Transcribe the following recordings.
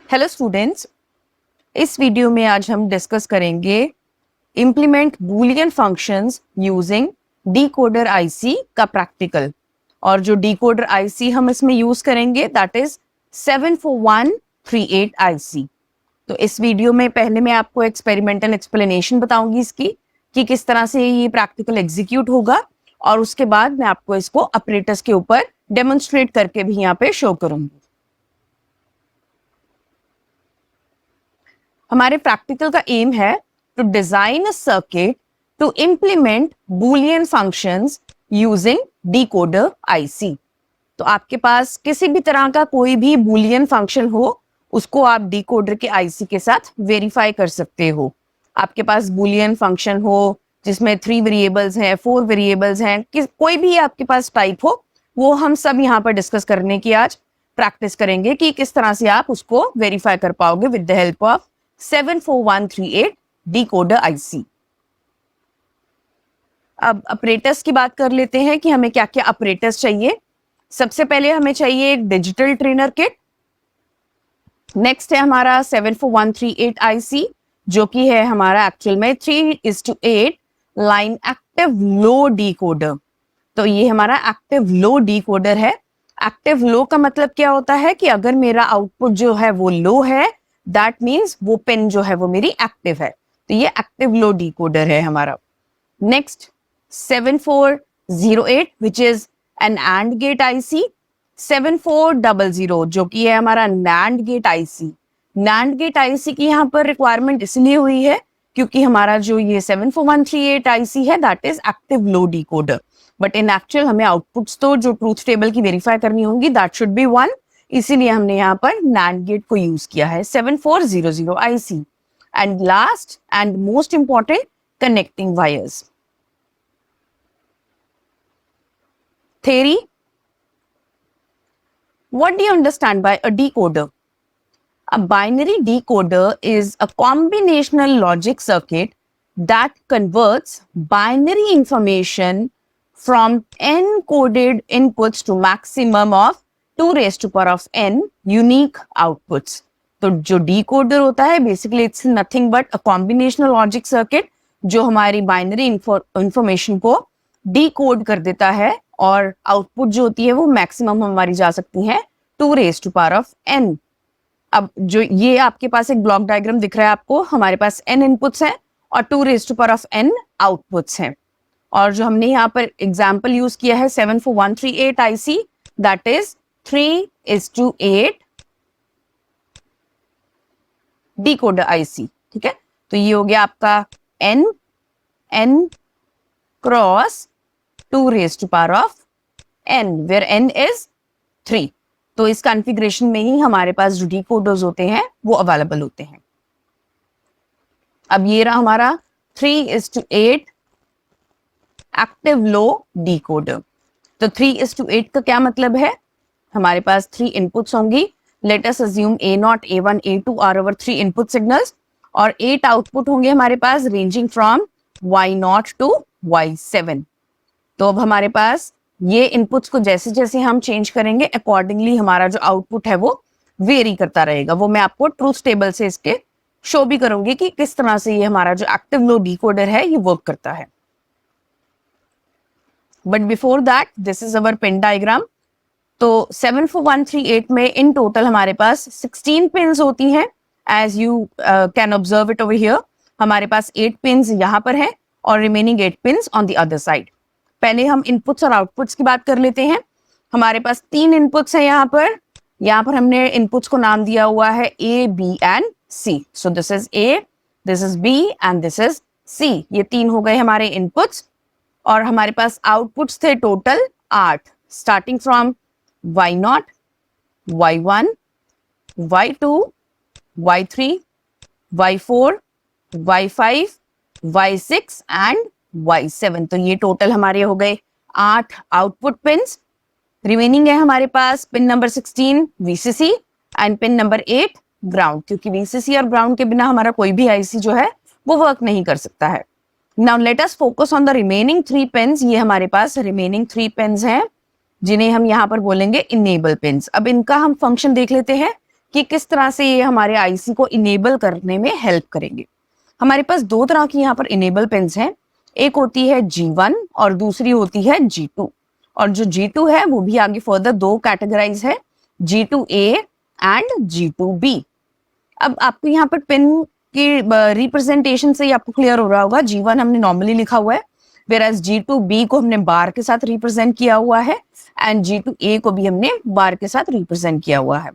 Hello students, इस video में आज हम डिस्कस करेंगे implement Boolean functions using decoder IC का प्रैक्टिकल। और जो डीकोडर आईसी हम इसमें यूज करेंगे दैट इज 74138 आईसी। तो इस वीडियो में पहले मैं आपको एक्सपेरिमेंटल एक्सप्लेनेशन बताऊंगी इसकी कि किस तरह से ये प्रैक्टिकल एग्जीक्यूट होगा, और उसके बाद मैं आपको इसको ऑपरेटर्स के ऊपर डेमोन्स्ट्रेट करके भी यहाँ पे शो करूंगी। हमारे प्रैक्टिकल का एम है to design a circuit to implement Boolean functions using decoder IC. तो आपके पास किसी भी तरह का कोई भी बूलियन फंक्शन हो, उसको आप डीकोडर के आईसी के साथ वेरीफाई कर सकते हो। आपके पास बूलियन फंक्शन हो जिसमें 3 वेरिएबल्स हैं, 4 वेरिएबल्स हैं, कोई भी आपके पास टाइप हो, वो हम सब यहाँ पर डिस्कस करने की आज प्रैक्टिस करेंगे कि किस तरह से आप उसको वेरीफाई कर पाओगे with the help of 74138 decoder IC. अब ऑपरेटर्स की बात कर लेते हैं कि हमें क्या क्या ऑपरेटर्स चाहिए। सबसे पहले हमें चाहिए एक डिजिटल ट्रेनर किट। नेक्स्ट है हमारा 74138 आईसी, जो कि है हमारा एक्चुअल में 3:8 लाइन एक्टिव लो डीकोडर। तो ये हमारा एक्टिव लो डीकोडर है। एक्टिव लो का मतलब क्या होता है कि अगर मेरा आउटपुट जो है वो लो है, दैट मीन्स वो पिन जो है वो मेरी एक्टिव है। तो ये एक्टिव लो डीकोडर है हमारा। Next 7408 which is an AND gate IC. 7400 जो कि है हमारा NAND gate IC. NAND gate IC की यहाँ पर रिक्वायरमेंट इसलिए हुई है क्योंकि हमारा जो ये 74138 आईसी है that is active low decoder, but in actual हमें आउटपुट्स तो जो ट्रूथ टेबल की वेरीफाई करनी होगी दैट शुड बी 1, इसीलिए हमने यहाँ पर NAND गेट को यूज किया है 7400 IC। And last and most important, connecting wires. Theory. What do you understand by a decoder? A binary decoder is a combinational logic circuit that converts binary information from encoded inputs to maximum of 2 raised to power of n unique outputs. तो जो decoder होता है basically it's nothing but a combinational logic circuit जो हमारी binary information को decode कर देता है, और आउटपुट जो होती है वो मैक्सिमम हमारी जा सकती है 2 raised to power of n। अब जो ये आपके पास एक ब्लॉक डायग्राम दिख रहा है आपको, हमारे पास n इनपुट्स हैं और 2 raised to power of n outputs हैं। और जो हमने यहाँ पर एग्जाम्पल यूज किया है 74138 IC, that is 3:8 decoder IC. ठीक है, तो ये हो गया आपका n cross 2 raised to power of n, where n is 3। तो इस कॉन्फ़िगरेशन में ही हमारे पास जो डीकोडर्स होते हैं वो अवेलेबल होते हैं। अब ये रहा हमारा 3:8 एक्टिव लो डीकोडर। तो 3:8 का क्या मतलब है? हमारे पास 3 इनपुट्स होंगी। Let us assume A0, A1, A2 are our 3 input signals, और 8 आउटपुट होंगे हमारे पास ranging from Y0 to Y7। तो अब हमारे पास ये इनपुट्स को जैसे जैसे हम चेंज करेंगे अकॉर्डिंगली हमारा जो आउटपुट है वो वेरी करता रहेगा। वो मैं आपको ट्रूथ टेबल से इसके शो भी करूंगी कि किस तरह से ये हमारा जो एक्टिव लो डीकोडर है ये वर्क करता है। But before that this is our pin diagram. तो 74138 में इन टोटल हमारे पास 16 पिन्स होती हैं, as you can observe it over here. हमारे पास 8 पिन्स यहाँ पर है और remaining 8 pins on the other side. पहले हम इनपुट्स और आउटपुट्स की बात कर लेते हैं। हमारे पास 3 इनपुट्स हैं यहाँ पर। यहाँ पर हमने इनपुट्स को नाम दिया हुआ है A, B and C। So this is A, this is B and this is C। ये 3 हो गए हमारे इनपुट्स, और हमारे पास आउटपुट्स थे total 8, starting from Y0, Y1, Y2, Y3, Y4, Y5, Y6 and Y7। तो ये टोटल हमारे हो गए 8 आउटपुट पिन्स। रिमेनिंग है हमारे पास pin number 16 VCC and pin number 8 ground, क्योंकि VCC और ग्राउंड के बिना हमारा कोई भी आईसी जो है वो वर्क नहीं कर सकता है। Now let us focus on the remaining 3 pins. ये हमारे पास रिमेनिंग 3 पिन्स हैं जिन्हें हम यहाँ पर बोलेंगे इनेबल पिन्स। अब इनका हम फंक्शन देख लेते हैं कि किस तरह से ये हमारे आईसी को इनेबल करने में हेल्प करेंगे। हमारे पास दो तरह की यहाँ पर इनेबल पिन्स हैं, एक होती है G1 और दूसरी होती है G2। और जो G2 है वो भी आगे फर्दर दो कैटेगराइज है, G2A एंड G2B। अब आपको यहाँ पर पिन की रिप्रेजेंटेशन से ही आपको क्लियर हो रहा होगा, G1 हमने नॉर्मली लिखा हुआ है, whereas G2B को हमने बार के साथ रिप्रेजेंट किया हुआ है एंड G2A को भी हमने बार के साथ रिप्रेजेंट किया हुआ है।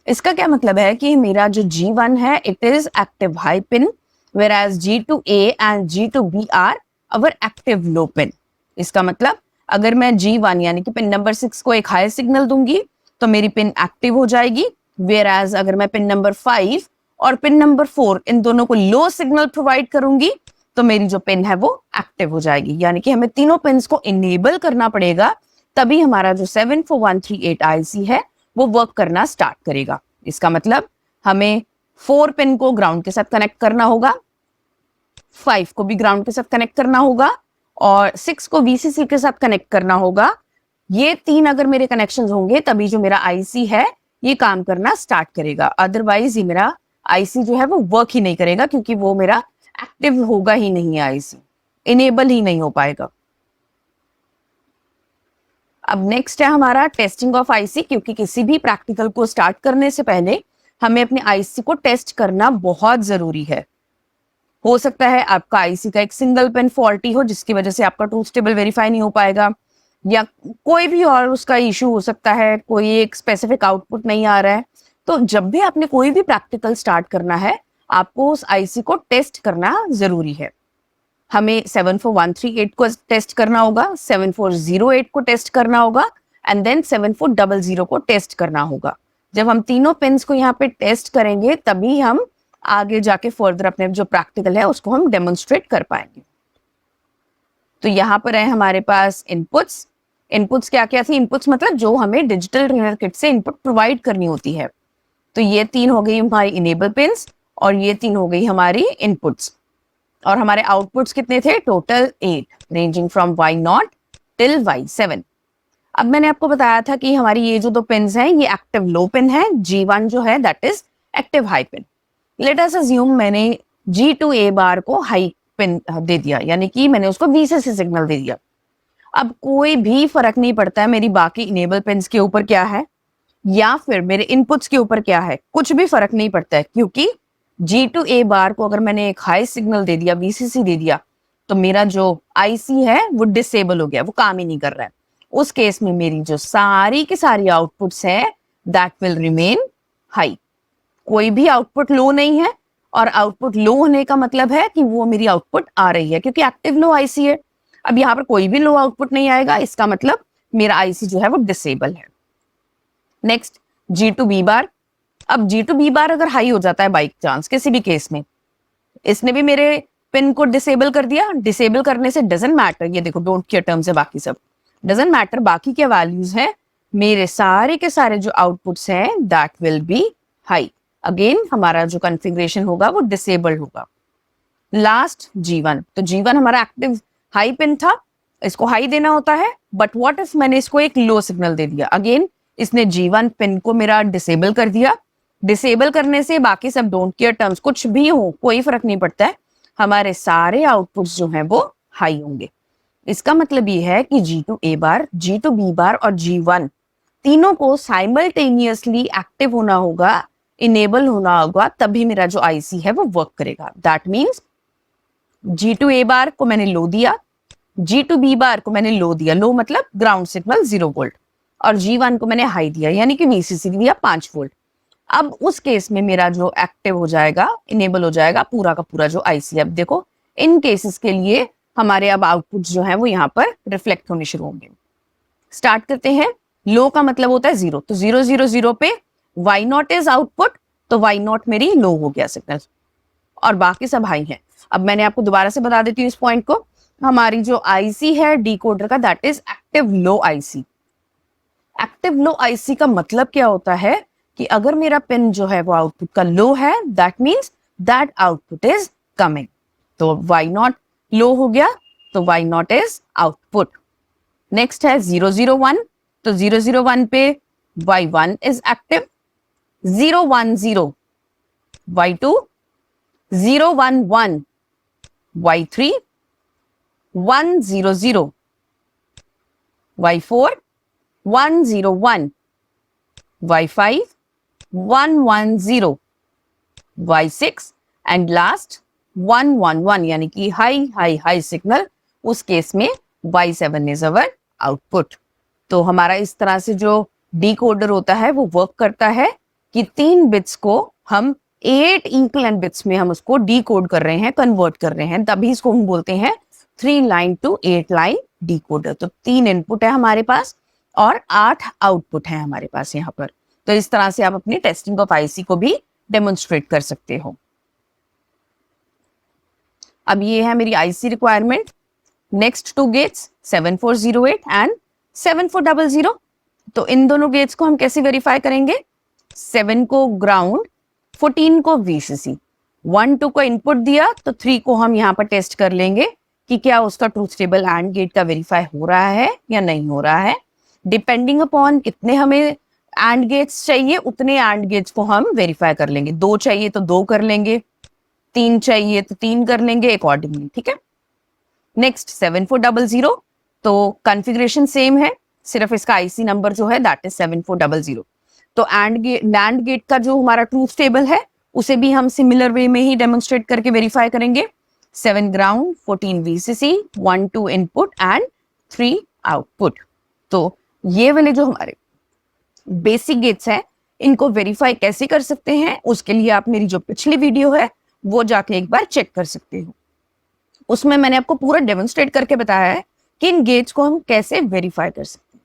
इसका क्या मतलब है कि मेरा जो G1 है it is active high pin, whereas G2A and G2B are our active low pin। इसका मतलब अगर मैं G1 यानी कि पिन नंबर 6 को एक हाई सिग्नल दूंगी तो मेरी पिन एक्टिव हो जाएगी, whereas अगर मैं पिन नंबर 5 और पिन नंबर 4 इन दोनों को लो सिग्नल प्रोवाइड करूंगी तो मेरी जो पिन है वो एक्टिव हो जाएगी। यानी कि हमें तीनों पिन्स को इनेबल करना पड़ेगा, तभी हमारा जो 74138 आईसी है वो वर्क करना स्टार्ट करेगा। इसका मतलब हमें 4 पिन को ग्राउंड के साथ कनेक्ट करना होगा, 5 को भी ग्राउंड के साथ कनेक्ट करना होगा और 6 को वीसीसी के साथ कनेक्ट करना होगा। ये तीन अगर मेरे कनेक्शंस होंगे तभी जो मेरा आईसी है ये काम करना स्टार्ट करेगा, अदरवाइज ये मेरा आईसी जो है वो वर्क ही नहीं करेगा, क्योंकि वो मेरा एक्टिव होगा ही नहीं, आईसी इनेबल ही नहीं हो पाएगा। अब नेक्स्ट है हमारा टेस्टिंग ऑफ आईसी, क्योंकि किसी भी प्रैक्टिकल को स्टार्ट करने से पहले हमें अपने आईसी को टेस्ट करना बहुत जरूरी है। हो सकता है आपका आईसी का एक सिंगल पिन फॉल्टी हो जिसकी वजह से आपका ट्रूथ टेबल वेरीफाई नहीं हो पाएगा, या कोई भी और उसका इशू हो सकता है, कोई एक स्पेसिफिक आउटपुट नहीं आ रहा है। तो जब भी आपने कोई भी प्रैक्टिकल स्टार्ट करना है आपको उस आईसी को टेस्ट करना जरूरी है। हमें 74138 को टेस्ट करना होगा, 7408 को टेस्ट करना होगा एंड देन 7400 को टेस्ट करना होगा। जब हम तीनों पिन्स को यहाँ पे टेस्ट करेंगे तभी हम आगे जाके फर्दर अपने जो प्रैक्टिकल है उसको हम डेमोन्स्ट्रेट कर पाएंगे। तो यहाँ पर है हमारे पास इनपुट्स। इनपुट्स क्या क्या थी? इनपुट्स मतलब जो हमें डिजिटल ट्रेनर किट से इनपुट प्रोवाइड करनी होती है। तो ये तीन हो गई हमारी इनेबल पिन्स और ये तीन हो गई हमारी इनपुट्स। और हमारे आउटपुट्स कितने थे? Total 8, ranging from Y0 till Y7। अब मैंने आपको बताया था कि हमारी ये जो दो पिन्स हैं ये एक्टिव लो पिन है, G1 जो है that is active high pin. Late us assume मैंने G2A बार को हाई पिन दे दिया, यानी कि मैंने उसको VCC सिग्नल दे दिया। अब कोई भी फर्क नहीं पड़ता है मेरी बाकी इनेबल पिन्स के ऊपर क्या है या फिर मेरे इनपुट्स के ऊपर क्या है, कुछ भी फर्क नहीं पड़ता है, क्योंकि G2A बार को अगर मैंने एक हाई सिग्नल दे दिया, VCC दे दिया, तो मेरा जो आईसी है वो डिसेबल हो गया, वो काम ही नहीं कर रहा है। उस केस में मेरी जो सारी की सारी आउटपुट्स है दैट विल रिमेन हाई। कोई भी आउटपुट लो नहीं है, और आउटपुट लो होने का मतलब है कि वो मेरी आउटपुट आ रही है, क्योंकि एक्टिव लो आईसी है। अब यहाँ पर कोई भी लो आउटपुट नहीं आएगा, इसका मतलब मेरा आईसी जो है वो डिसेबल है। नेक्स्ट G2B बार। अब G2B बार अगर हाई हो जाता है बाई चांस किसी भी केस में, इसने भी मेरे पिन को डिसेबल कर दिया। डिसेबल करने से डजंट मैटर, ये देखो डोंट केयर टर्म्स है बाकी सब, डजंट मैटर बाकी क्या वैल्यूज है, मेरे सारे के सारे जो आउटपुट्स हैं that will be high. Again हमारा जो कॉन्फ़िगरेशन होगा वो डिसेबल्ड होगा। लास्ट G1, तो G1 हमारा एक्टिव हाई पिन था, इसको हाई देना होता है, बट व्हाट इफ मैंने इसको एक लो सिग्नल दे दिया, अगेन इसने G1 पिन को मेरा डिसेबल कर दिया। डिसेबल करने से बाकी सब डोंट केयर टर्म्स कुछ भी हो कोई फर्क नहीं पड़ता है, हमारे सारे आउटपुट्स जो हैं वो हाई होंगे। इसका मतलब ये है कि G2A बार, G2B बार और G1 तीनों को साइमल्टेनियसली एक्टिव होना होगा, इनेबल होना होगा, तभी मेरा जो आईसी है वो वर्क करेगा। दैट मीन्स G2A बार को मैंने लो दिया, G2B बार को मैंने लो दिया, लो मतलब ग्राउंड सिग्नल 0 वोल्ट, और G1 को मैंने हाई दिया यानी कि VCC दिया 5 वोल्ट। अब उस केस में मेरा जो एक्टिव हो जाएगा, इनेबल हो जाएगा पूरा का पूरा जो आईसी। अब देखो इन केसेस के लिए हमारे अब आउटपुट जो है वो यहाँ पर रिफ्लेक्ट होने शुरू होंगे। स्टार्ट करते हैं। लो का मतलब होता है 0, तो 0 0 0 पे Y0 इज आउटपुट, तो Y0 मेरी लो हो गया सिग्नल और बाकी सब हाई है। अब मैंने आपको दोबारा से बता देती हूँ इस पॉइंट को, हमारी जो आईसी है डिकोडर का that is active low IC. Active low IC का मतलब क्या होता है कि अगर मेरा पिन जो है वो आउटपुट का लो है that means that output is coming. तो Y0 लो हो गया तो Y0 इज आउटपुट। नेक्स्ट है 0 0 1, तो 0 0 1 पे Y1 is active, 010, y2 011, y3 100, y4 101, y5 110, y6 and last 111, यानी कि हाई हाई हाई सिग्नल, उस केस में y7 इज अवर आउटपुट। तो हमारा इस तरह से जो डिकोडर होता है वो वर्क करता है कि 3 बिट्स को हम 8 इक्वलेंट बिट्स में हम उसको डिकोड कर रहे हैं, कन्वर्ट कर रहे हैं, तभी इसको हम बोलते हैं 3 लाइन टू 8 लाइन डिकोडर। तो 3 इनपुट है हमारे पास और 8 आउटपुट है हमारे पास यहाँ पर। तो इस तरह से आप अपनी टेस्टिंग ऑफ आईसी को भी डेमोन्स्ट्रेट कर सकते हो। अब ये है मेरी IC requirement. Next 2 gates 7408 and 7400। तो इन दोनों गेट्स को हम कैसे वेरीफाई करेंगे? 7 को ग्राउंड, 14 को वीसीसी। 1 2 को इनपुट दिया तो 3 को हम यहाँ पर टेस्ट कर लेंगे कि क्या उसका ट्रूथ टेबल एंड गेट का वेरीफाई हो रहा है या नहीं हो रहा है। डिपेंडिंग अपॉन कितने हमें एंड गेट्स चाहिए उतने एंड गेट्स को हम वेरीफाई कर लेंगे। 2 चाहिए तो 2 कर लेंगे, 3 चाहिए तो 3 कर लेंगे अकॉर्डिंगली, ठीक है। नेक्स्ट 7400, तो कॉन्फ़िगरेशन सेम है, सिर्फ इसका आईसी नंबर जो है दैट इज 7400। तो एंड गेट का जो हमारा ट्रूथ टेबल है उसे भी हम सिमिलर वे में ही डेमोन्स्ट्रेट करके वेरीफाई करेंगे। 7 ground, 14 VCC, 1 2 input and 3 output. तो ये वाले जो हमारे बेसिक गेट्स हैं इनको वेरीफाई कैसे कर सकते हैं, उसके लिए आप मेरी जो पिछली वीडियो है वो जाके एक बार चेक कर सकते हो। उसमें मैंने आपको पूरा डेमोन्स्ट्रेट करके बताया है कि इन गेट्स को हम कैसे वेरीफाई कर सकते हैं।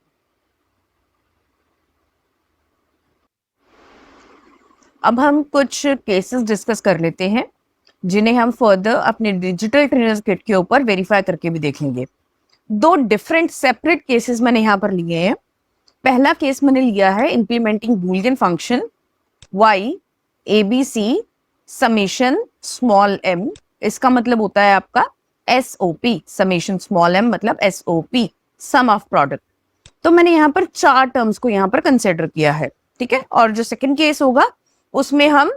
अब हम कुछ केसेस डिस्कस कर लेते हैं जिन्हें हम फर्दर अपने डिजिटल ट्रेनर्स किट के ऊपर वेरीफाई करके भी देखेंगे। 2 डिफरेंट सेपरेट केसेस मैंने यहाँ पर लिए हैं। पहला केस मैंने लिया है implementing Boolean function y abc summation small m। इसका मतलब होता है आपका SOP, समेशन स्मॉल m मतलब SOP, सम ऑफ प्रोडक्ट। तो मैंने यहाँ पर 4 टर्म्स को यहाँ पर कंसिडर किया है, ठीक है। और जो सेकंड केस होगा उसमें हम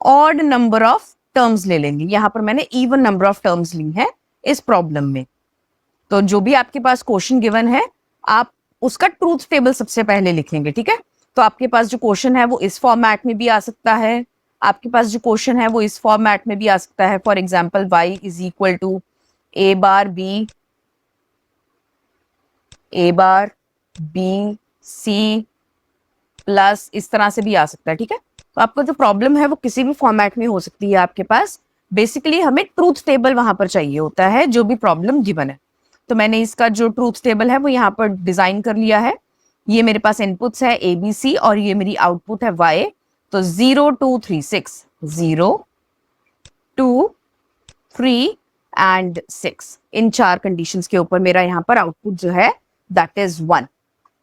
ऑड नंबर ऑफ टर्म्स ले लेंगे। यहाँ पर मैंने इवन नंबर ऑफ टर्म्स ली है इस प्रॉब्लम में। तो जो भी आपके पास क्वेश्चन गिवन है आप उसका ट्रूथ टेबल सबसे पहले लिखेंगे, ठीक है। तो आपके पास जो क्वेश्चन है वो इस फॉर्मेट में भी आ सकता है, आपके पास जो क्वेश्चन है वो इस फॉर्मेट में भी आ सकता है। For example y is equal to a bar b c plus, इस तरह से भी आ सकता है, ठीक है। तो आपका जो प्रॉब्लम है वो किसी भी फॉर्मेट में हो सकती है आपके पास। बेसिकली हमें ट्रूथ टेबल वहां पर चाहिए होता है जो भी प्रॉब्लम गिवन है। तो मैंने इसका जो ट्रूथ टेबल है वो यहाँ पर डिजाइन कर लिया है। ये मेरे पास इनपुट्स है ABC और ये मेरी आउटपुट है Y। तो 0 2 3 6, 0 2 3 एंड 6, इन 4 कंडीशंस के ऊपर मेरा यहाँ पर आउटपुट जो है दैट इज 1।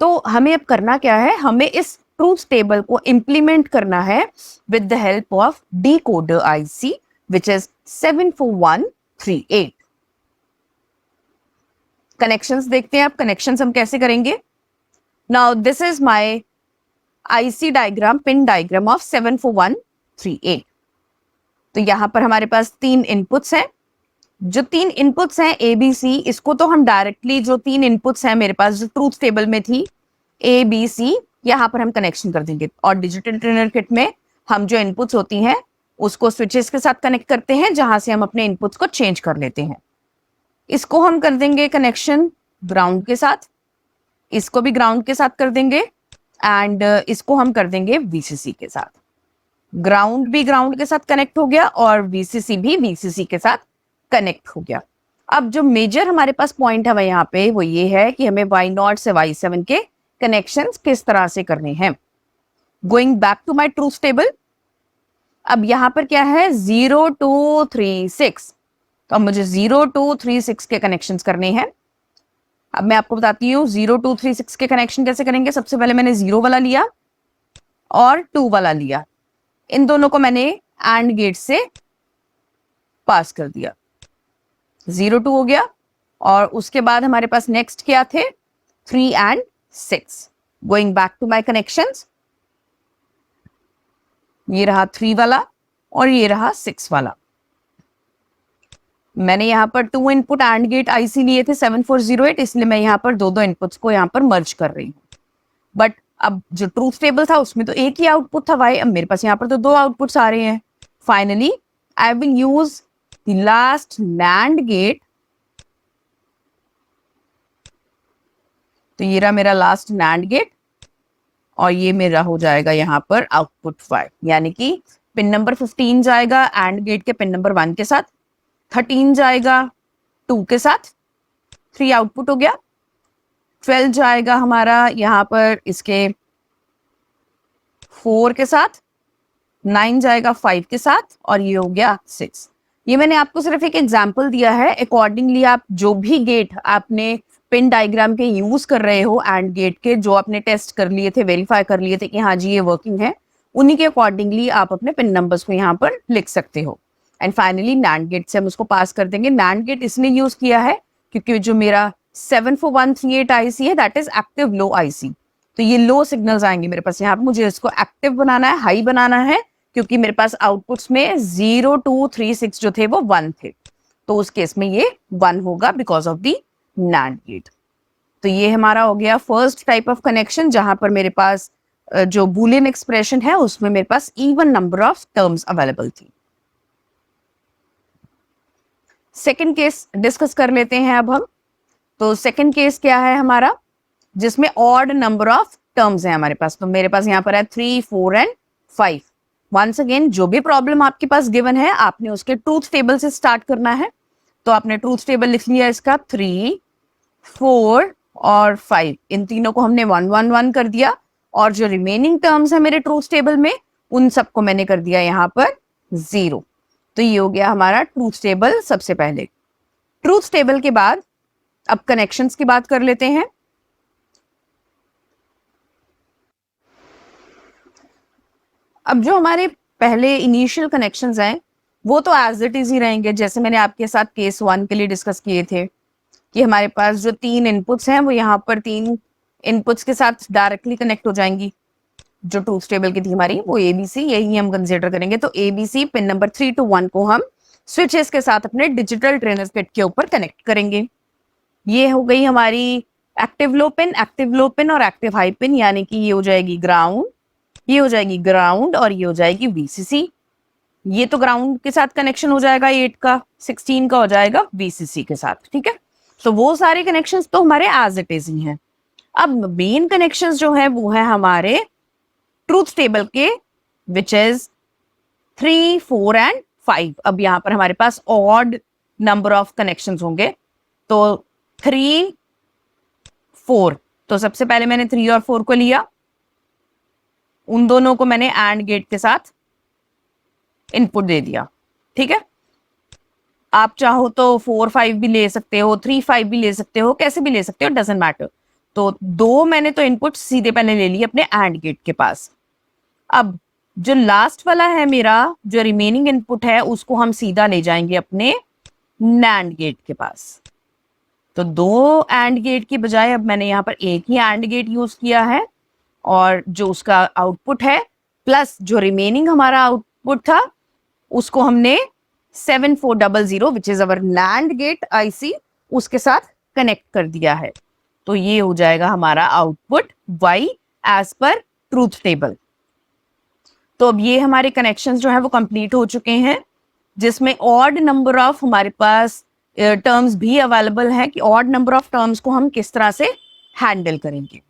तो हमें अब करना क्या है, हमें इस ट्रूथ टेबल को इंप्लीमेंट करना है with the help of decoder IC which is 74138। Connections देखते हैं। अब कनेक्शंस हम कैसे करेंगे। Now this is my IC diagram, pin diagram of 74138। तो यहां पर हमारे पास 3 इनपुट्स हैं। जो 3 इनपुट्स हैं ABC, इसको तो हम डायरेक्टली जो 3 इनपुट्स हैं मेरे पास जो ट्रूथ टेबल में थी ABC, यहां पर हम कनेक्शन कर देंगे। और डिजिटल ट्रेनर किट में हम जो इनपुट्स होती हैं उसको स्विचेस के साथ कनेक्ट करते हैं जहां से हम अपने इनपुट्स को चेंज कर लेते हैं। इसको हम कर देंगे कनेक्शन ग्राउंड के साथ, इसको भी ग्राउंड के साथ कर देंगे एंड इसको हम कर देंगे VCC के साथ। ग्राउंड भी ग्राउंड के साथ कनेक्ट हो गया और VCC भी VCC के साथ कनेक्ट हो गया। अब जो मेजर हमारे पास पॉइंट है यहाँ पे वो ये है कि हमें Y0 से Y7 के कनेक्शंस किस तरह से करने हैं। Going back to my truth table, अब यहाँ पर क्या है 0 2 3 6, तो अब मुझे 0 2 3 6 के कनेक्शंस करने हैं। अब मैं आपको बताती हूँ 0 2 3 6 के कनेक्शन कैसे करेंगे। सबसे पहले मैंने 0 वाला लिया और 2 वाला लिया, इन दोनों को मैंने एंड गेट से पास कर दिया, 0 2 हो गया। और उसके बाद हमारे पास नेक्स्ट क्या थे 3 and 6। Going back to my connections, ये रहा 3 वाला और ये रहा 6 वाला। मैंने यहाँ पर 2 इनपुट एंड गेट आईसी लिए थे 7408, इसलिए मैं यहाँ पर दो इनपुट्स को यहाँ पर मर्ज कर रही हूँ। बट अब जो ट्रूथ टेबल था उसमें तो एक ही आउटपुट था वाई, अब मेरे पास यहाँ पर तो 2 आउटपुट्स आ रहे हैं। Finally I will use the last NAND gate. तो ये रहा मेरा लास्ट NAND गेट और ये मेरा हो जाएगा यहाँ पर आउटपुट 5, यानी कि पिन नंबर 15 जाएगा एंड गेट के पिन नंबर 1 के साथ, 13 जाएगा 2 के साथ, 3 आउटपुट हो गया, 12 जाएगा हमारा यहाँ पर इसके 4 के साथ, 9 जाएगा 5 के साथ और ये हो गया 6। ये मैंने आपको सिर्फ एक एग्जांपल दिया है। अकॉर्डिंगली आप जो भी गेट आपने पिन डायग्राम के यूज कर रहे हो एंड गेट के, जो आपने टेस्ट कर लिए थे, वेरीफाई कर लिए थे कि हाँ जी ये वर्किंग है, उन्हीं के अकॉर्डिंगली आप अपने पिन नंबर्स को यहाँ पर लिख सकते हो। एंड फाइनली NAND गेट से हम उसको पास कर देंगे। NAND गेट इसने यूज किया है क्योंकि जो मेरा 74138 आईसी है that is active low IC, तो ये लो सिग्नल्स आएंगे मेरे पास। यहाँ पर मुझे इसको एक्टिव बनाना है, हाई बनाना है, क्योंकि मेरे पास आउटपुट्स में 0 2 3 6 जो थे वो 1 थे, तो उस केस में ये 1 होगा because of the NAND gate. तो ये हमारा हो गया फर्स्ट टाइप ऑफ कनेक्शन, जहां पर मेरे पास जो बूलियन एक्सप्रेशन है उसमें मेरे पास even number of terms available थी। सेकंड केस डिस्कस कर लेते हैं अब हम। तो सेकंड केस क्या है हमारा, जिसमें ऑड नंबर ऑफ टर्म्स है हमारे पास। तो मेरे पास यहाँ पर है 3 4 एंड 5। वंस अगेन जो भी प्रॉब्लम आपके पास गिवन है आपने उसके ट्रूथ टेबल से स्टार्ट करना है। तो आपने ट्रूथ टेबल लिख लिया इसका 3 4 और 5, इन तीनों को हमने 1 1 1 कर दिया और जो रिमेनिंग टर्म्स है मेरे ट्रूथ टेबल में उन सबको मैंने कर दिया यहाँ पर 0। तो ये हो गया हमारा ट्रूथ टेबल सबसे पहले। ट्रूथ टेबल के बाद अब कनेक्शंस की बात कर लेते हैं। अब जो हमारे पहले इनिशियल कनेक्शंस हैं वो तो एज इट इज ही रहेंगे, जैसे मैंने आपके साथ केस 1 के लिए डिस्कस किए थे कि हमारे पास जो 3 इनपुट्स हैं वो यहाँ पर 3 इनपुट्स के साथ डायरेक्टली कनेक्ट हो जाएंगी। जो ट्रूथ टेबल की थी हमारी वो ABC, यही हम कंसिडर करेंगे। तो ABC पिन नंबर 3 to 1 को हम स्विचेस के साथ अपने डिजिटल ट्रेनर किट के ऊपर कनेक्ट करेंगे। ये हो गई हमारी एक्टिव लो पिन और एक्टिव हाई पिन, यानी कि ये हो जाएगी ग्राउंड, ये हो जाएगी ग्राउंड और ये हो जाएगी VCC। ये तो ग्राउंड के साथ कनेक्शन हो जाएगा 8 का, 16 का हो जाएगा VCC के साथ, ठीक है। तो वो सारे कनेक्शंस तो हमारे एज इट इज ही हैं। अब मेन कनेक्शंस जो है वो है हमारे ट्रूथ टेबल के, विच इज 3 4 एंड 5। अब यहाँ पर हमारे पास ऑड नंबर ऑफ कनेक्शंस होंगे, तो 3 4, तो सबसे पहले मैंने 3 और 4 को लिया, उन दोनों को मैंने एंड गेट के साथ इनपुट दे दिया, ठीक है। आप चाहो तो 4 5 भी ले सकते हो, 3 5 भी ले सकते हो, कैसे भी ले सकते हो, डजंट मैटर। तो 2 मैंने तो इनपुट सीधे पहले ले लिए अपने एंड गेट के पास। अब जो लास्ट वाला है मेरा, जो रिमेनिंग इनपुट है, उसको हम सीधा ले जाएंगे अपने NAND गेट के पास। तो 2 एंड गेट की बजाय अब मैंने यहाँ पर एक ही एंड गेट यूज किया है, और जो उसका आउटपुट है प्लस जो रिमेनिंग हमारा आउटपुट था उसको हमने 7400 which is our NAND gate IC उसके साथ कनेक्ट कर दिया है। तो ये हो जाएगा हमारा आउटपुट Y एज पर ट्रूथ टेबल। तो अब ये हमारे कनेक्शंस जो है वो कंप्लीट हो चुके हैं, जिसमें ऑड नंबर ऑफ हमारे पास टर्म्स भी अवेलेबल है कि ऑड नंबर ऑफ टर्म्स को हम किस तरह से हैंडल करेंगे।